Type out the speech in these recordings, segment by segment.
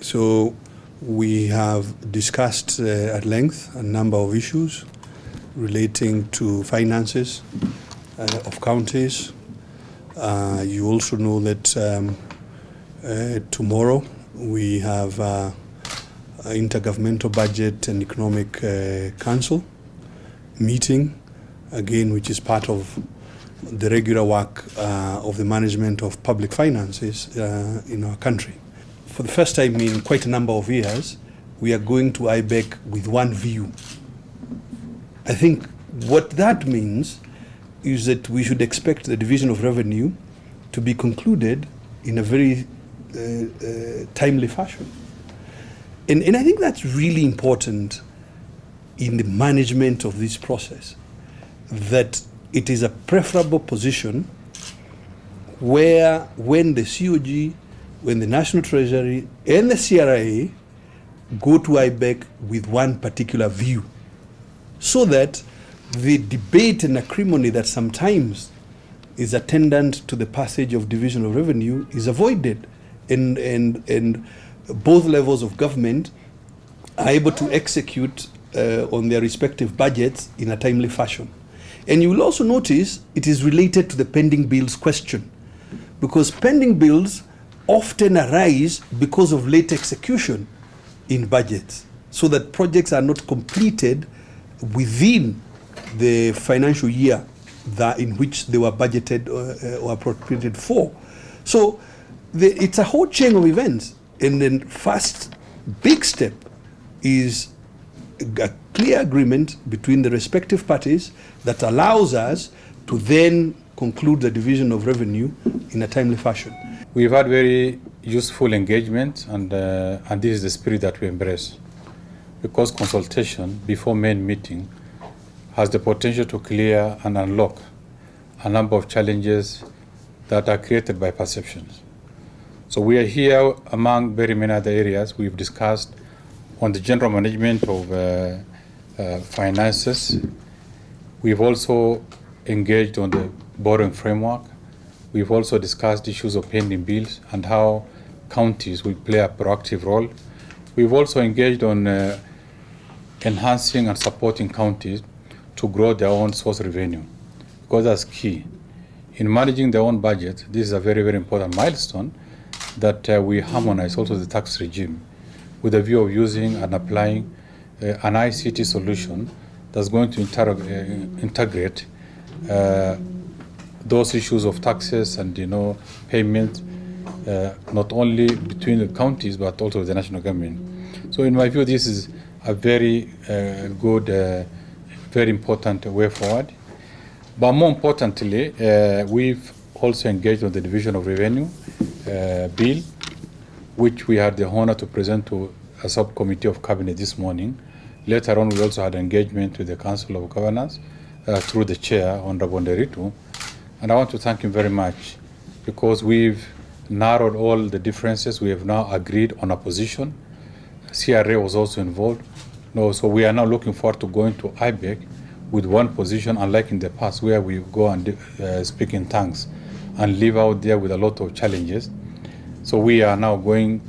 So we have discussed at length a number of issues relating to finances of counties. You also know that tomorrow we have Intergovernmental Budget and Economic Council meeting, again, which is part of the regular work of the management of public finances in our country. For the first time in quite a number of years, we are going to IBEC with one view. I think what that means is that we should expect the division of revenue to be concluded in a very timely fashion. And I think that's really important in the management of this process, that it is a preferable position where when the COG, when the National Treasury and the CRA go to IBEC with one particular view, so that the debate and acrimony that sometimes is attendant to the passage of division of revenue is avoided, and both levels of government are able to execute on their respective budgets in a timely fashion. And you will also notice it is related to the pending bills question, because pending bills often arise because of late execution in budgets, so that projects are not completed within the financial year in which they were budgeted or appropriated for. So it's a whole chain of events. And then first big step is a clear agreement between the respective parties that allows us to then conclude the division of revenue in a timely fashion. We've had very useful engagement, and this is the spirit that we embrace, because consultation before main meeting has the potential to clear and unlock a number of challenges that are created by perceptions. So we are here among very many other areas. We've discussed on the general management of finances. We've also engaged on the borrowing framework. We've also discussed issues of pending bills and how counties will play a proactive role. We've also engaged on enhancing and supporting counties to grow their own source revenue, because that's key. In managing their own budget, this is a very, very important milestone, that we harmonize also the tax regime with a view of using and applying an ICT solution that's going to integrate those issues of taxes and payment, not only between the counties but also the national government. So in my view, this is a very good, very important way forward. But more importantly, we've also engaged on the division of revenue bill, which we had the honor to present to a subcommittee of cabinet this morning. Later on, we also had engagement with the Council of Governors through the chair, Honorable Nderitu. And I want to thank him very much, because we've narrowed all the differences. We have now agreed on a position. CRA was also involved. So we are now looking forward to going to IBEC with one position, unlike in the past where we go and speak in tongues and live out there with a lot of challenges. So we are now we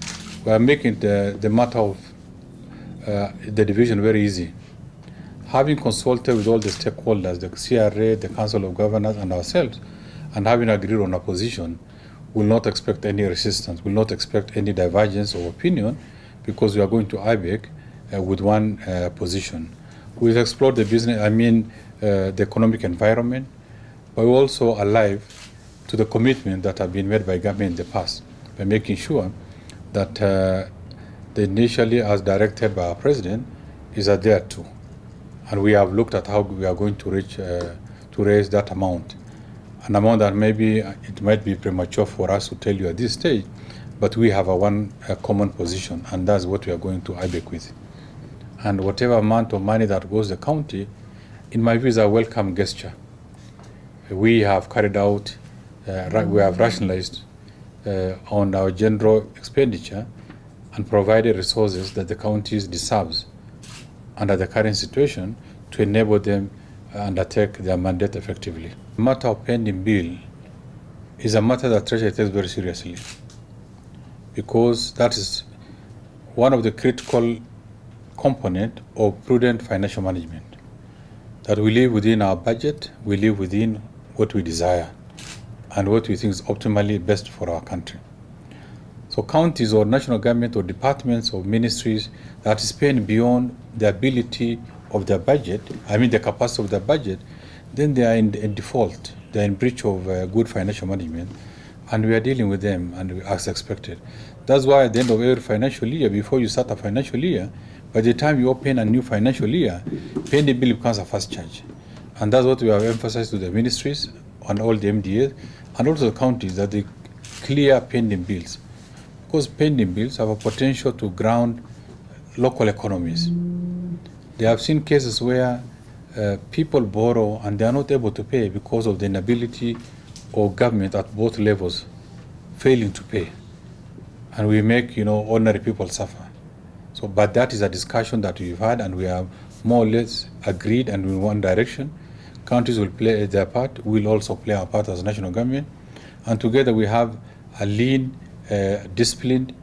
are making the matter of the division very easy. Having consulted with all the stakeholders, the CRA, the Council of Governors, and ourselves, and having agreed on a position, will not expect any resistance, will not expect any divergence of opinion, because we are going to IBEC with one position. We've explored the the economic environment, but we're also alive to the commitment that have been made by government in the past, by making sure that the initially, as directed by our president, is adhered to. And we have looked at how we are going to raise that amount. An amount that maybe it might be premature for us to tell you at this stage, but we have a common position, and that's what we are going to IBEC with. And whatever amount of money that goes to the county, in my view, is a welcome gesture. We have carried out, we have rationalized on our general expenditure and provided resources that the counties deserves under the current situation to enable them undertake their mandate effectively. The matter of pending bill is a matter that Treasury takes very seriously, because that is one of the critical component of prudent financial management. That we live within our budget, we live within what we desire and what we think is optimally best for our country. So counties or national government or departments or ministries that spend beyond the ability of their budget, the capacity of their budget, then they are in default. They are in breach of good financial management, and we are dealing with them and as expected. That's why at the end of every financial year, before you start a financial year, by the time you open a new financial year, paying the bill becomes a first charge. And that's what we have emphasized to the ministries and all the MDAs and also the counties, that they clear pending bills. Because pending bills have a potential to ground local economies. They have seen cases where people borrow and they are not able to pay because of the inability of government at both levels failing to pay. And we make, ordinary people suffer. So, but that is a discussion that we've had, and we have more or less agreed and in one direction. Counties will play their part. We'll also play our part as national government. And together we have a lean, disciplined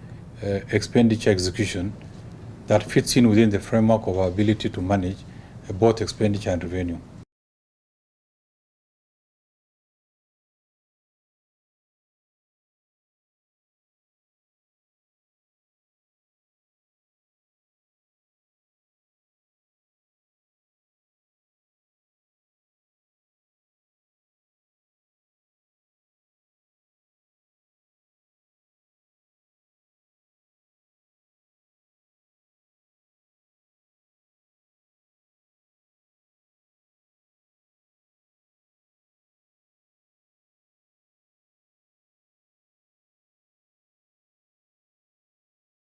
expenditure execution that fits in within the framework of our ability to manage both expenditure and revenue.